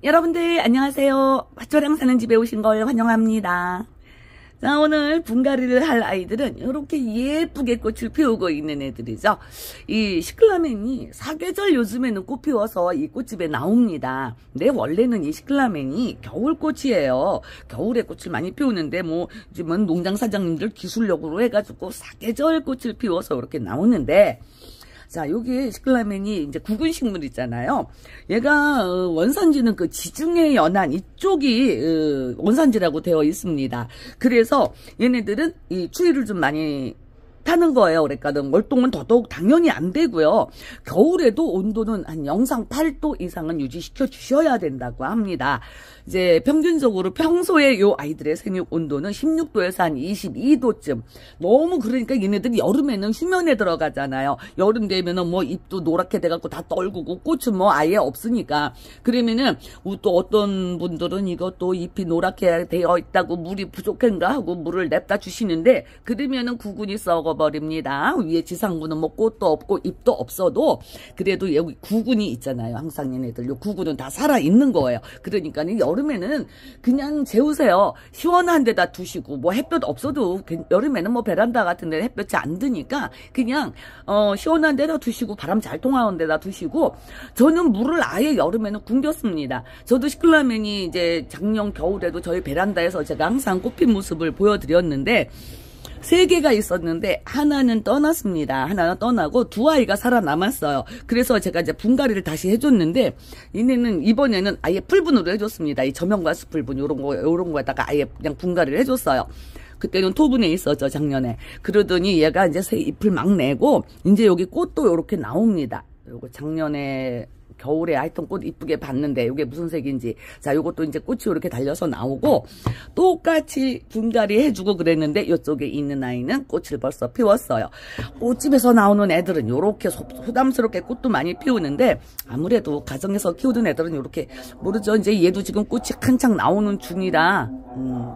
여러분들 안녕하세요. 화초량 사는 집에 오신 걸 환영합니다. 자, 오늘 분갈이를 할 아이들은 이렇게 예쁘게 꽃을 피우고 있는 애들이죠. 이 시클라멘이 사계절 요즘에는 꽃 피워서 이 꽃집에 나옵니다. 근데 원래는 이 시클라멘이 겨울꽃이에요. 겨울에 꽃을 많이 피우는데 요즘은 농장 사장님들 기술력으로 해가지고 사계절 꽃을 피워서 이렇게 나오는데, 자, 여기 시클라멘이 이제 구근식물 있잖아요. 얘가 원산지는 그 지중해 연안 이쪽이 원산지라고 되어 있습니다. 그래서 얘네들은 이 추위를 좀 많이 타는 거예요. 그러니까 월동은 더더욱 당연히 안 되고요. 겨울에도 온도는 한 영상 8도 이상은 유지시켜 주셔야 된다고 합니다. 이제 평균적으로 평소에 요 아이들의 생육 온도는 16도에서 한 22도쯤. 너무 그러니까 얘네들이 여름에는 휴면에 들어가잖아요. 여름 되면은 잎도 노랗게 돼갖고 다 떨구고 꽃은 아예 없으니까. 그러면은 또 어떤 분들은 이것도 잎이 노랗게 되어 있다고 물이 부족한가 하고 물을 냅다 주시는데, 그러면은 구근이 썩어버립니다. 위에 지상부는 꽃도 없고 잎도 없어도 그래도 여기 구근이 있잖아요. 항상 얘네들 요 구근은 다 살아있는 거예요. 그러니까는 여름에는 그냥 재우세요. 시원한 데다 두시고 햇볕 없어도 여름에는 베란다 같은 데 햇볕이 안 드니까 그냥 시원한 데다 두시고 바람 잘 통하는 데다 두시고, 저는 물을 아예 여름에는 굶겼습니다. 저도 시클라멘이 이제 작년 겨울에도 저희 베란다에서 제가 항상 꽃핀 모습을 보여드렸는데 3개가 있었는데 하나는 떠났습니다. 하나는 떠나고 2아이가 살아남았어요. 그래서 제가 이제 분갈이를 다시 해줬는데, 얘네는 이번에는 아예 풀분으로 해줬습니다. 이 저명과수 풀분 요런 거에다가 아예 그냥 분갈이를 해줬어요. 그때는 토분에 있었죠, 작년에. 그러더니 얘가 이제 새 잎을 막 내고 이제 여기 꽃도 요렇게 나옵니다. 요거 작년에 겨울에 하여튼 꽃 이쁘게 봤는데 이게 무슨 색인지. 자, 요것도 이제 꽃이 이렇게 달려서 나오고, 똑같이 분갈이 해주고 그랬는데 이쪽에 있는 아이는 꽃을 벌써 피웠어요. 꽃집에서 나오는 애들은 요렇게 소담스럽게 꽃도 많이 피우는데, 아무래도 가정에서 키우던 애들은 요렇게 모르죠. 이제 얘도 지금 꽃이 한창 나오는 중이라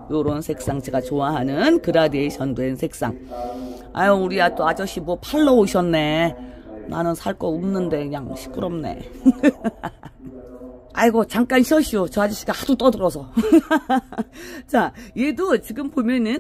요런 색상, 제가 좋아하는 그라데이션 된 색상. 아유, 우리 또 아저씨 팔러 오셨네. 나는 살 거 없는데 그냥 시끄럽네. 아이고, 잠깐 쉬어쉬어. 저 아저씨가 하도 떠들어서. 자, 얘도 지금 보면은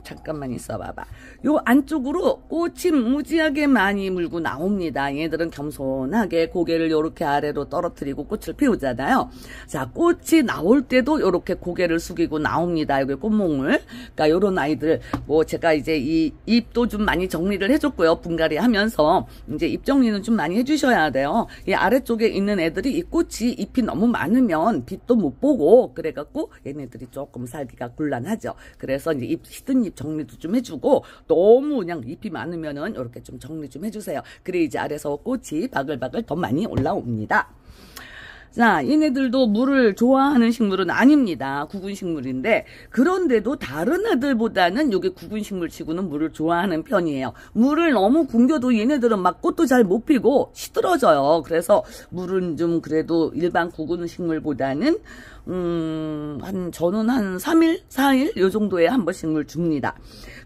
잠깐만 있어봐봐. 요 안쪽으로 꽃이 무지하게 많이 물고 나옵니다. 얘들은 겸손하게 고개를 요렇게 아래로 떨어뜨리고 꽃을 피우잖아요. 자, 꽃이 나올 때도 요렇게 고개를 숙이고 나옵니다. 여기 꽃몽을. 그러니까 요런 아이들 제가 이제 이 잎도 좀 많이 정리를 해줬고요. 분갈이 하면서 이제 잎 정리는 좀 많이 해주셔야 돼요. 이 아래쪽에 있는 애들이 이 꽃이 잎이 너무 많으면 빛도 못 보고 그래갖고 얘네들이 조금 살기가 곤란하죠. 그래서 이제 시든 잎 정리도 좀 해주고, 너무 그냥 잎이 많으면은 이렇게 좀 정리 좀 해주세요. 그래 이제 아래서 꽃이 바글바글 더 많이 올라옵니다. 자, 얘네들도 물을 좋아하는 식물은 아닙니다. 구근식물인데, 그런데도 다른 애들보다는 요게 구근식물 치고는 물을 좋아하는 편이에요. 물을 너무 굶겨도 얘네들은 막 꽃도 잘 못 피고 시들어져요. 그래서 물은 좀 그래도 일반 구근식물보다는 저는 한 3일, 4일 요 정도에 한 번씩 물 줍니다.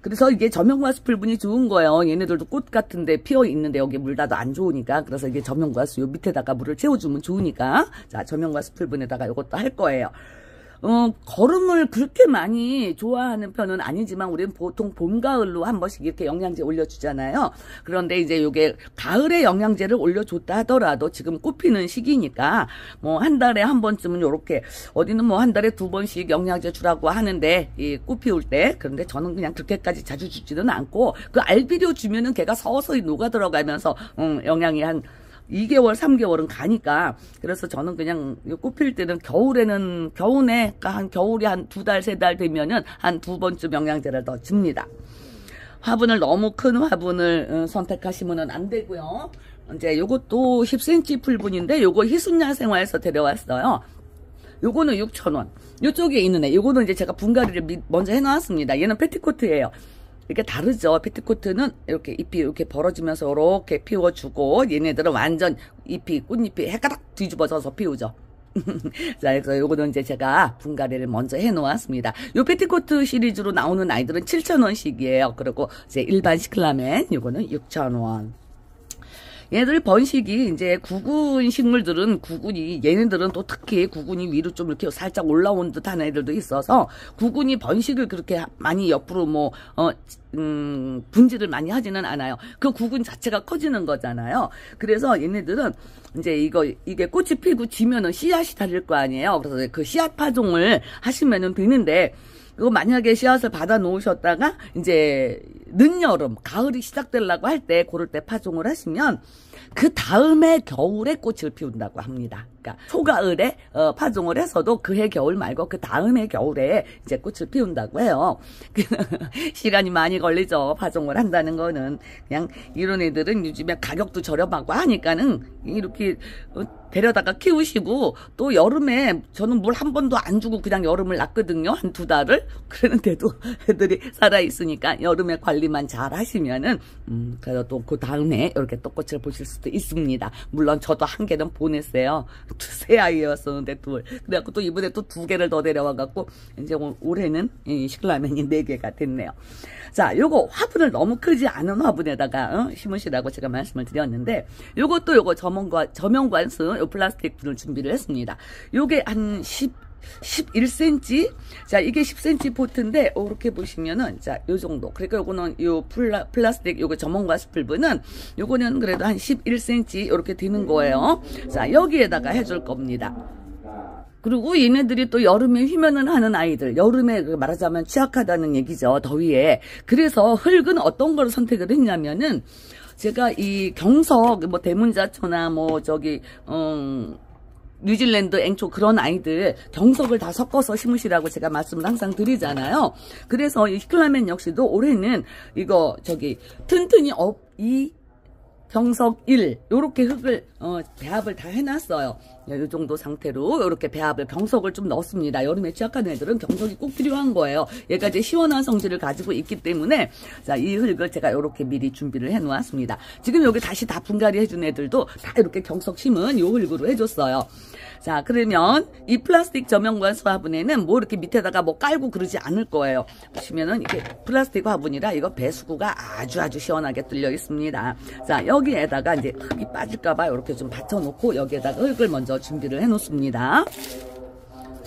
그래서 이게 저명과수 풀분이 좋은 거예요. 얘네들도 꽃 같은데 피어 있는데 여기 물 닿아도 안 좋으니까. 그래서 이게 저명과수 요 밑에다가 물을 채워주면 좋으니까. 자, 저명과수 풀분에다가 요것도 할 거예요. 거름을 그렇게 많이 좋아하는 편은 아니지만 우리는 보통 봄, 가을로 한 번씩 이렇게 영양제 올려주잖아요. 그런데 이제 요게 가을에 영양제를 올려줬다 하더라도 지금 꽃 피는 시기니까 한 달에 한 번쯤은 요렇게, 어디는 한 달에 2번씩 영양제 주라고 하는데 이 꽃 피울 때. 그런데 저는 그냥 그렇게까지 자주 주지는 않고, 그 알비료 주면은 걔가 서서히 녹아 들어가면서 영양이 한 2개월, 3개월은 가니까. 그래서 저는 그냥 꽃 필 때는 겨울에, 그러니까 한 겨울이 한 2달, 3달 되면은 한 2번쯤 영양제를 더 줍니다. 화분을 너무 큰 화분을 선택하시면은 안 되고요. 이제 요것도 10cm 풀분인데 요거 희순야생화에서 데려왔어요. 요거는 6,000원. 요쪽에 있는 애, 요거는 이제 제가 분갈이를 먼저 해놨습니다. 얘는 패티코트예요. 이게 다르죠. 패티코트는 이렇게 잎이 이렇게 벌어지면서 이렇게 피워주고, 얘네들은 완전 꽃잎이 해가닥 뒤집어져서 피우죠. 자, 그래서 요거는 이제 제가 분갈이를 먼저 해놓았습니다. 요 패티코트 시리즈로 나오는 아이들은 7,000원씩이에요. 그리고 이제 일반 시클라멘, 요거는 6,000원. 얘들 번식이 이제 구근 식물들은 구근이 얘네들은 또 특히 구근이 위로 좀 이렇게 살짝 올라온 듯한 애들도 있어서 구근이 번식을 그렇게 많이 옆으로 뭐 분지를 많이 하지는 않아요. 그 구근 자체가 커지는 거잖아요. 그래서 얘네들은 이제 이게 꽃이 피고 지면은 씨앗이 달릴 거 아니에요. 그래서 그 씨앗 파종을 하시면은 되는데, 그거 만약에 씨앗을 받아 놓으셨다가 이제 늦여름, 가을이 시작되려고 할 때 그럴 때 파종을 하시면 그 다음에 겨울에 꽃을 피운다고 합니다. 그러니까 초가을에 파종을 해서도 그해 겨울 말고 그 다음에 겨울에 이제 꽃을 피운다고 해요. 시간이 많이 걸리죠. 파종을 한다는 거는. 그냥 이런 애들은 요즘에 가격도 저렴하고 하니까는 이렇게 데려다가 키우시고, 또 여름에 저는 물 한 번도 안 주고 그냥 여름을 놨거든요. 한 2달을. 그랬는데도 애들이 살아있으니까 여름에 관리만 잘 하시면은 그래도 또 그 다음에 이렇게 또 꽃을 보실 수도 있습니다. 물론 저도 한 개는 보냈어요. 새 아이였었는데 둘. 그래갖고 또 이번에 또 2개를 더 데려와갖고 이제 올해는 이 시클라멘이 4개가 됐네요. 자, 요거 화분을 너무 크지 않은 화분에다가 심으시라고 제가 말씀을 드렸는데, 요것도 저명관수 요 플라스틱 분을 준비를 했습니다. 요게 한 11cm. 자, 이게 10cm 포트인데, 이렇게 보시면은, 자, 요 정도. 그러니까 요거는 요 플라스틱, 요거 저몽과수 풀분은, 요거는 그래도 한 11cm 이렇게 되는 거예요. 자, 여기에다가 해줄 겁니다. 그리고 얘네들이 또 여름에 휘면을 하는 아이들, 여름에 말하자면 취약하다는 얘기죠. 더위에. 그래서 흙은 어떤 걸 선택을 했냐면은, 제가 이 경석, 뭐 대문자초나 뭐 뉴질랜드 앵초 그런 아이들 경석을 다 섞어서 심으시라고 제가 말씀을 항상 드리잖아요. 그래서 이 시클라멘 역시도 올해는 이거 튼튼히 경석 1 요렇게 흙을 배합을 다 해놨어요. 이 정도 상태로 이렇게 배합을 경석을 좀 넣습니다. 여름에 취약한 애들은 경석이 꼭 필요한 거예요. 얘가 이제 시원한 성질을 가지고 있기 때문에, 자, 이 흙을 제가 이렇게 미리 준비를 해 놓았습니다. 지금 여기 다시 다 분갈이 해준 애들도 다 이렇게 경석 심은 요 흙으로 해줬어요. 자, 그러면 이 플라스틱 저명관수 화분에는 뭐 이렇게 밑에다가 뭐 깔고 그러지 않을 거예요. 보시면은 이게 플라스틱 화분이라 이거 배수구가 아주 시원하게 뚫려 있습니다. 자, 여기에다가 이제 흙이 빠질까봐 이렇게 좀 받쳐놓고 여기에다가 흙을 먼저 준비를 해 놓습니다.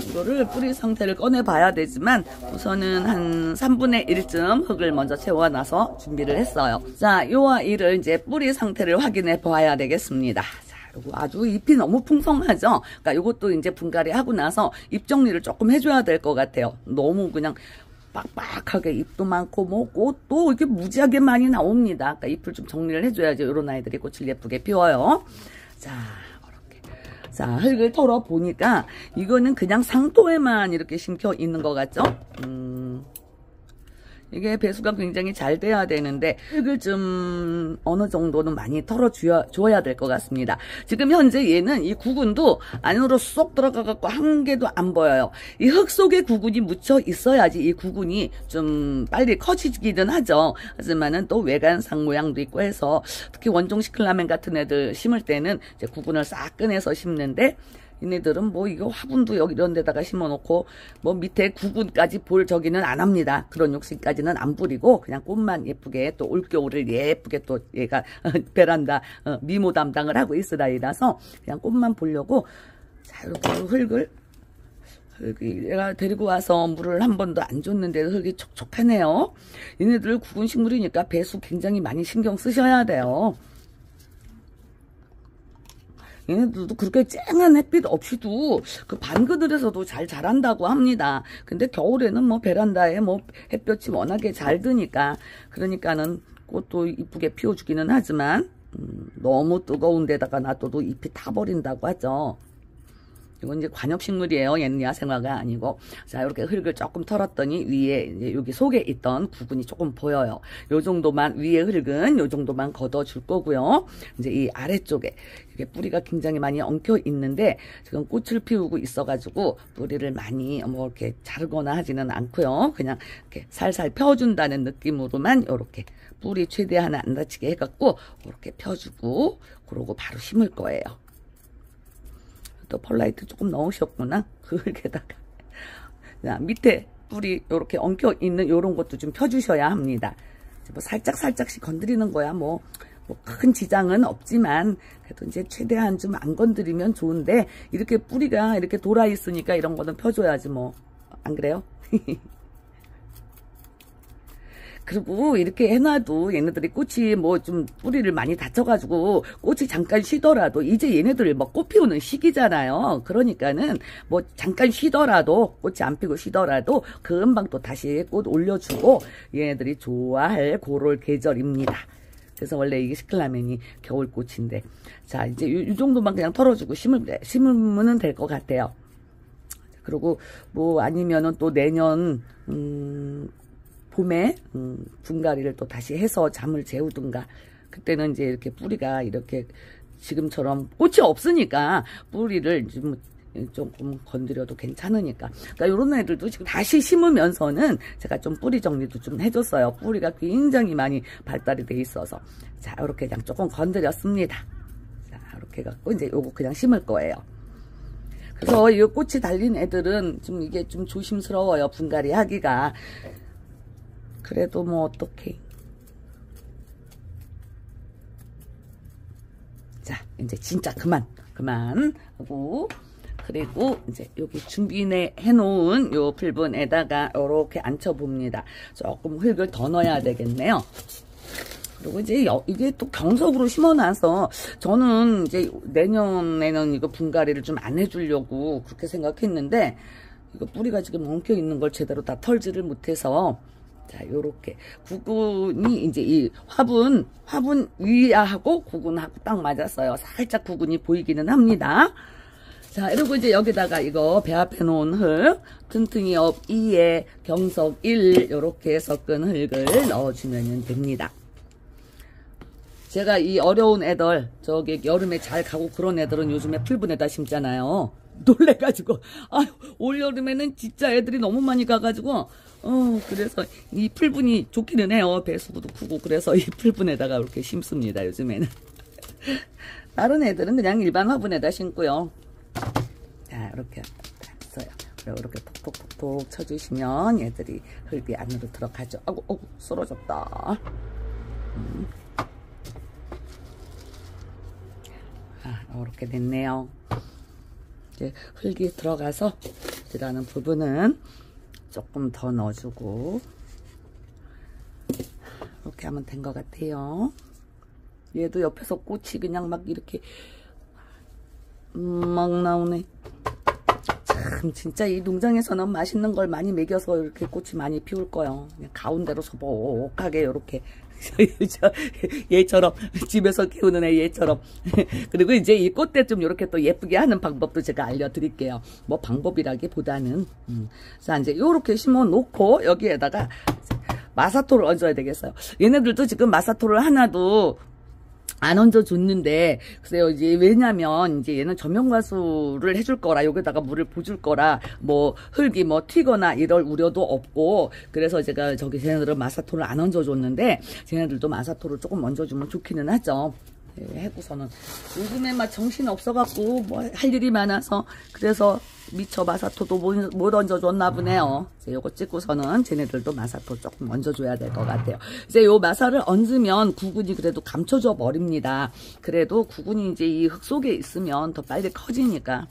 이거를 뿌리 상태를 꺼내 봐야 되지만 우선은 한 3분의 1쯤 흙을 먼저 채워놔서 준비를 했어요. 자, 요 아이를 이제 뿌리 상태를 확인해 봐야 되겠습니다. 아주 잎이 너무 풍성하죠. 그러니까 이것도 이제 분갈이 하고 나서 잎 정리를 조금 해줘야 될 것 같아요. 너무 그냥 빡빡하게 잎도 많고 뭐 꽃도 이렇게 무지하게 많이 나옵니다. 그러니까 잎을 좀 정리를 해줘야지 이런 아이들이 꽃을 예쁘게 피워요. 자, 이렇게. 자, 흙을 털어 보니까 이거는 그냥 상토에만 이렇게 심겨 있는 것 같죠? 이게 배수가 굉장히 잘 돼야 되는데 흙을 좀 어느 정도는 많이 털어줘야 될 것 같습니다. 지금 현재 얘는 이 구근도 안으로 쏙 들어가갖고 한 개도 안 보여요. 이 흙 속에 구근이 묻혀 있어야지 이 구근이 좀 빨리 커지기는 하죠. 하지만은 또 외관상 모양도 있고 해서 특히 원종 시클라멘 같은 애들 심을 때는 이제 구근을 싹 꺼내서 심는데, 얘네들은 뭐 이거 화분도 여기 이런 데다가 심어놓고 뭐 밑에 구근까지 볼 저기는 안 합니다. 그런 욕심까지는 안 부리고 그냥 꽃만 예쁘게 또 올겨울을 예쁘게 또 얘가 베란다 미모 담당을 하고 있을 아이라서 그냥 꽃만 보려고, 자, 이렇게 흙을 얘가 데리고 와서 물을 한 번도 안 줬는데 흙이 촉촉하네요. 얘네들 구근 식물이니까 배수 굉장히 많이 신경 쓰셔야 돼요. 얘네들도 그렇게 쨍한 햇빛 없이도 그 반그늘에서도 잘 자란다고 합니다. 근데 겨울에는 뭐 베란다에 뭐 햇볕이 워낙에 잘 드니까, 그러니까는 꽃도 이쁘게 피워주기는 하지만 너무 뜨거운 데다가 놔둬도 잎이 타버린다고 하죠. 이건 이제 관엽식물이에요. 얘는 야생화가 아니고. 자, 이렇게 흙을 조금 털었더니 위에 이제 여기 속에 있던 구근이 조금 보여요. 요 정도만, 위에 흙은 요 정도만 걷어줄 거고요. 이제 이 아래쪽에 이게 뿌리가 굉장히 많이 엉켜 있는데 지금 꽃을 피우고 있어가지고 뿌리를 많이 뭐 이렇게 자르거나 하지는 않고요. 그냥 이렇게 살살 펴준다는 느낌으로만 이렇게 뿌리 최대한 안 다치게 해갖고 이렇게 펴주고 그러고 바로 심을 거예요. 또 펄라이트 조금 넣으셨구나. 그 흙에다가. 자, 밑에 뿌리 이렇게 엉켜 있는 이런 것도 좀 펴주셔야 합니다. 뭐 살짝씩 건드리는 거야. 뭐 뭐 큰 지장은 없지만 그래도 이제 최대한 좀 안 건드리면 좋은데 이렇게 뿌리가 이렇게 돌아 있으니까 이런 거는 펴줘야지 뭐. 안 그래요? 그리고 이렇게 해놔도 얘네들이 꽃이 뭐 좀 뿌리를 많이 다쳐가지고 꽃이 잠깐 쉬더라도 이제 얘네들 뭐 꽃 피우는 시기잖아요. 그러니까는 뭐 잠깐 쉬더라도 꽃이 안 피고 쉬더라도 금방 또 다시 꽃 올려주고 얘네들이 좋아할 그럴 계절입니다. 그래서 원래 이게 시클라멘이 겨울꽃인데 자 이제 이 정도만 그냥 털어주고 심으면 될 것 같아요. 그리고 뭐 아니면은 또 내년 봄에 분갈이를 또 다시 해서 잠을 재우든가 그때는 이제 이렇게 뿌리가 이렇게 지금처럼 꽃이 없으니까 뿌리를 조금 건드려도 괜찮으니까 그러니까 이런 애들도 지금 다시 심으면서는 제가 좀 뿌리 정리도 좀 해줬어요. 뿌리가 굉장히 많이 발달이 돼 있어서 자 이렇게 그냥 조금 건드렸습니다. 자 이렇게 갖고 이제 요거 그냥 심을 거예요. 그래서 이 꽃이 달린 애들은 좀 이게 좀 조심스러워요. 분갈이 하기가. 그래도 뭐 어떡해. 자 이제 진짜 그만 하고 그리고 이제 여기 준비해 놓은 요 풀분에다가 이렇게 앉혀 봅니다. 조금 흙을 더 넣어야 되겠네요. 그리고 이제 이게 또 경석으로 심어놔서 저는 이제 내년에는 이거 분갈이를 좀 안 해주려고 그렇게 생각했는데 이거 뿌리가 지금 엉켜 있는 걸 제대로 다 털지를 못해서 자 요렇게 구근이 이제 이 화분 위하고 구근하고 딱 맞았어요. 살짝 구근이 보이기는 합니다. 자 이러고 이제 여기다가 이거 배합해 놓은 흙 튼튼이 업 2에 경석 1 요렇게 섞은 흙을 넣어주면 됩니다. 제가 이 어려운 애들 저기 여름에 잘 가고 그런 애들은 요즘에 풀분에다 심잖아요. 놀래가지고 올여름에는 진짜 애들이 너무 많이 가가지고 그래서 이 풀분이 좋기는 해요. 배수구도 크고 그래서 이 풀분에다가 이렇게 심습니다. 요즘에는 다른 애들은 그냥 일반 화분에다 심고요. 자 이렇게 했어요. 이렇게 톡톡톡톡 쳐주시면 얘들이 흙이 안으로 들어가죠. 아이고 쓰러졌다. 이렇게 됐네요. 이제 흙이 들어가서 들어가는 부분은 조금 더 넣어주고 이렇게 하면 된 것 같아요. 얘도 옆에서 꽃이 그냥 막 이렇게 막 나오네. 참 진짜 이 농장에서는 맛있는 걸 많이 먹여서 이렇게 꽃이 많이 피울 거예요. 그냥 가운데로 소복하게 이렇게 얘처럼 집에서 키우는 애 얘처럼 그리고 이제 이 꽃대 좀 이렇게 또 예쁘게 하는 방법도 제가 알려드릴게요. 뭐 방법이라기보다는 자 이제 이렇게 심어 놓고 여기에다가 마사토를 얹어야 되겠어요. 얘네들도 지금 마사토를 하나도 안 얹어줬는데 글쎄요 이제 왜냐면 이제 얘는 전면과수를 해줄 거라 여기다가 물을 부줄 거라 뭐 흙이 뭐 튀거나 이럴 우려도 없고 그래서 제가 저기 쟤네들은 마사토를 안 얹어줬는데 쟤네들도 마사토를 조금 얹어주면 좋기는 하죠. 해고서는 요즘에 막 정신 없어갖고 뭐 할 일이 많아서 그래서 미처 마사토도 못 얹어줬나 보네요. 이제 요거 찍고서는 쟤네들도 마사토 조금 얹어줘야 될 것 같아요. 이제 요 마사를 얹으면 구근이 그래도 감춰져 버립니다. 그래도 구근이 이제 이 흙 속에 있으면 더 빨리 커지니까.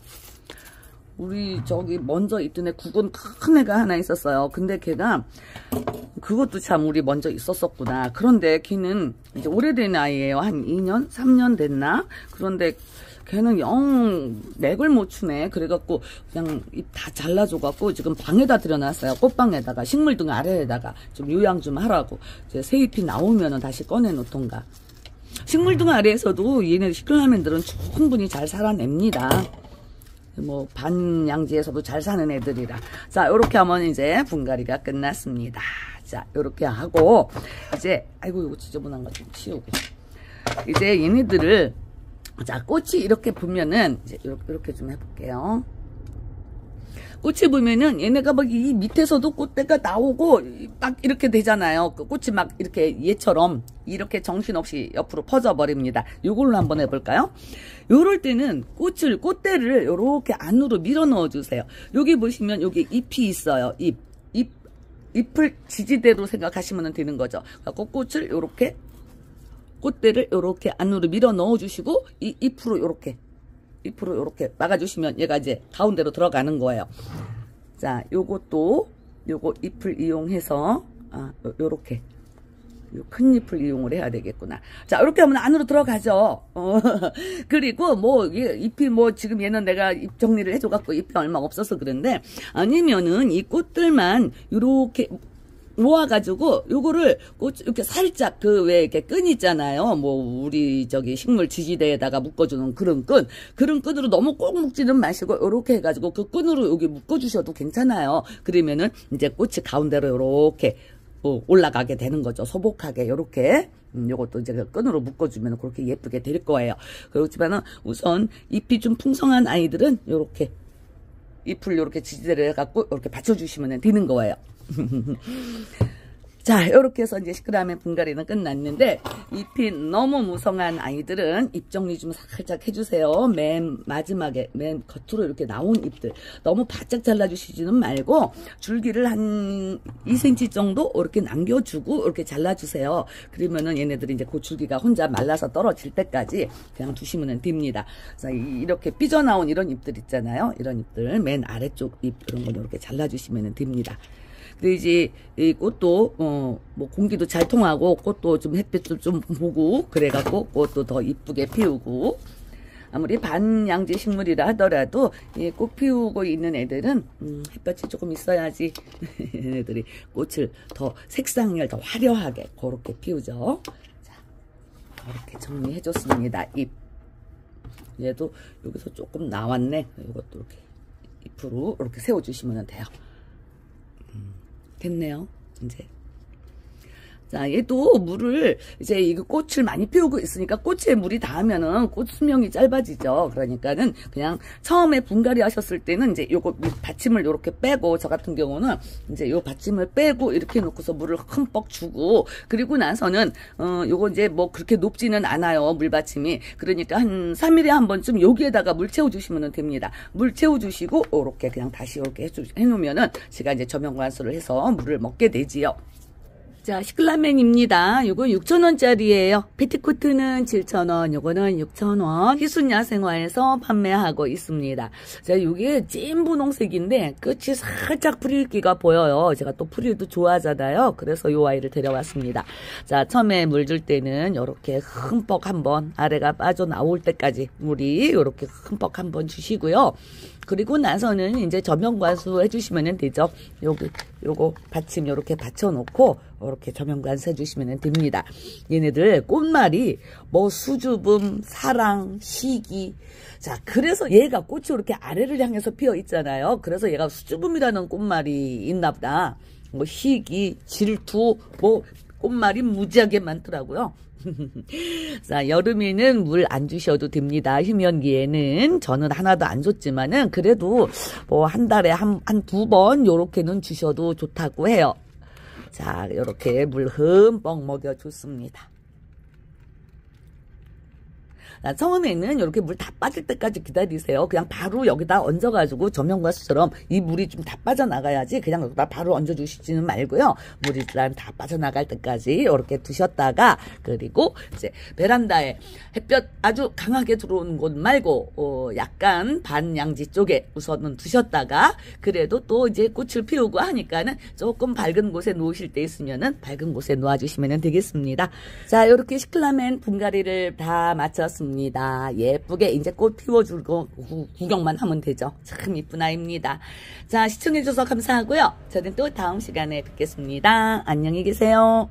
우리 저기 먼저 있던 애 구근 큰 애가 하나 있었어요. 근데 걔가 그것도 참 우리 먼저 있었었구나. 그런데 걔는 이제 오래된 아이예요. 한 2년 3년 됐나. 그런데 걔는 영 맥을 못 추네. 그래갖고 그냥 잎 다 잘라줘갖고 지금 방에다 들여놨어요. 꽃방에다가 식물등 아래에다가 좀 요양 좀 하라고. 이제 새 잎이 나오면은 다시 꺼내놓던가. 식물등 아래에서도 얘네 시클라멘들은 충분히 잘 살아냅니다. 뭐 반양지에서도 잘 사는 애들이라. 자 요렇게 하면 이제 분갈이가 끝났습니다. 자 요렇게 하고 이제 아이고 이거 지저분한 거 좀 치우고 이제 얘네들을 자 꽃이 이렇게 보면은 이제 이렇게 좀 해볼게요. 꽃이 보면은 얘네가 막 이 밑에서도 꽃대가 나오고 막 이렇게 되잖아요. 그 꽃이 막 이렇게 얘처럼 이렇게 정신없이 옆으로 퍼져 버립니다. 요걸로 한번 해볼까요? 요럴 때는 꽃대를 요렇게 안으로 밀어 넣어 주세요. 여기 보시면 여기 잎이 있어요. 잎을 지지대로 생각하시면 되는 거죠. 그래서 꽃을 요렇게 꽃대를 요렇게 안으로 밀어 넣어주시고, 이 잎으로 요렇게 막아주시면 얘가 이제 가운데로 들어가는 거예요. 자, 요거 잎을 이용해서, 요렇게. 요 큰 잎을 이용을 해야 되겠구나. 자, 이렇게 하면 안으로 들어가죠. 그리고 잎이 지금 얘는 내가 잎 정리를 해줘갖고 잎이 얼마 없어서 그런데, 아니면은 이 꽃들만 요렇게 모아가지고 요거를 이렇게 살짝 왜 이렇게 끈 있잖아요. 우리 식물 지지대에다가 묶어주는 그런 끈으로 너무 꼭 묶지는 마시고 요렇게 해가지고 그 끈으로 여기 묶어주셔도 괜찮아요. 그러면은 이제 꽃이 가운데로 요렇게 올라가게 되는 거죠. 소복하게 요렇게. 요것도 이제 끈으로 묶어주면 그렇게 예쁘게 될 거예요. 그렇지만은 우선 잎이 좀 풍성한 아이들은 요렇게 잎을 요렇게 지지대를 해갖고 요렇게 받쳐주시면 되는 거예요. 자, 요렇게 해서 이제 시크라멘 분갈이는 끝났는데, 잎이 너무 무성한 아이들은 잎 정리 좀 살짝 해주세요. 맨 마지막에, 맨 겉으로 이렇게 나온 잎들. 너무 바짝 잘라주시지는 말고, 줄기를 한 2cm 정도 이렇게 남겨주고, 이렇게 잘라주세요. 그러면은 얘네들이 이제 그 줄기가 혼자 말라서 떨어질 때까지 그냥 두시면 됩니다. 자, 이렇게 삐져나온 이런 잎들 있잖아요. 이런 잎들, 맨 아래쪽 잎, 이런 거 이렇게 잘라주시면 됩니다. 근데 이제 이 꽃도 공기도 잘 통하고 꽃도 좀 햇빛도 좀 보고 그래갖고 꽃도 더 이쁘게 피우고, 아무리 반양지 식물이라 하더라도 꽃 피우고 있는 애들은 햇볕이 조금 있어야지 얘네들이 꽃을 더 색상을 더 화려하게 그렇게 피우죠. 자, 이렇게 정리해 줬습니다. 잎 얘도 여기서 조금 나왔네. 이것도 이렇게 잎으로 이렇게 세워 주시면 돼요. 됐네요, 이제. 자, 얘도 물을, 이제 이거 꽃을 많이 피우고 있으니까 꽃에 물이 닿으면은 꽃 수명이 짧아지죠. 그러니까는 그냥 처음에 분갈이 하셨을 때는 이제 요거 받침을 요렇게 빼고, 저 같은 경우는 이제 요 받침을 빼고 이렇게 놓고서 물을 흠뻑 주고, 그리고 나서는, 요거 이제 그렇게 높지는 않아요, 물받침이. 그러니까 한 3일에 한 번쯤 여기에다가 물 채워주시면 됩니다. 물 채워주시고, 요렇게 그냥 다시 요렇게 해놓으면은 제가 이제 저명관수를 해서 물을 먹게 되지요. 자, 시클라멘입니다. 요거 6,000원짜리예요. 페티코트는 7,000원, 요거는 6,000원. 희순야생화에서 판매하고 있습니다. 자, 요게 찐 분홍색인데 끝이 살짝 프릴기가 보여요. 제가 또 프릴도 좋아하잖아요. 그래서 요 아이를 데려왔습니다. 자, 처음에 물 줄 때는 요렇게 흠뻑 한번 아래가 빠져나올 때까지 물이 요렇게 흠뻑 한번 주시고요. 그리고 나서는 이제 저명관수 해주시면 되죠. 요거 받침 요렇게 받쳐놓고 이렇게 저명관수 해주시면 됩니다. 얘네들 꽃말이 수줍음, 사랑, 시기. 자, 그래서 얘가 꽃이 이렇게 아래를 향해서 피어 있잖아요. 그래서 얘가 수줍음이라는 꽃말이 있나 보다. 시기, 질투, 꽃말이 무지하게 많더라고요. 자, 여름에는 물 안 주셔도 됩니다. 휴면기에는 저는 하나도 안 줬지만은 그래도 한 달에 한 두 번 요렇게는 주셔도 좋다고 해요. 자, 요렇게 물 흠뻑 먹여줬습니다. 자, 처음에는 이렇게 물 다 빠질 때까지 기다리세요. 그냥 바로 여기다 얹어가지고 저명관수처럼 이 물이 좀 다 빠져나가야지 그냥 여기다 바로 얹어주시지는 말고요. 물이 다 빠져나갈 때까지 이렇게 두셨다가, 그리고 이제 베란다에 햇볕 아주 강하게 들어오는 곳 말고 약간 반양지 쪽에 우선은 두셨다가, 그래도 또 이제 꽃을 피우고 하니까는 조금 밝은 곳에 놓으실 때 있으면은 밝은 곳에 놓아주시면 되겠습니다. 자, 이렇게 시클라멘 분갈이를 다 마쳤습니다. 예쁘게 이제 꽃 피워주고 구경만 하면 되죠. 참 이쁜 아이입니다. 자, 시청해주셔서 감사하고요. 저는 또 다음 시간에 뵙겠습니다. 안녕히 계세요.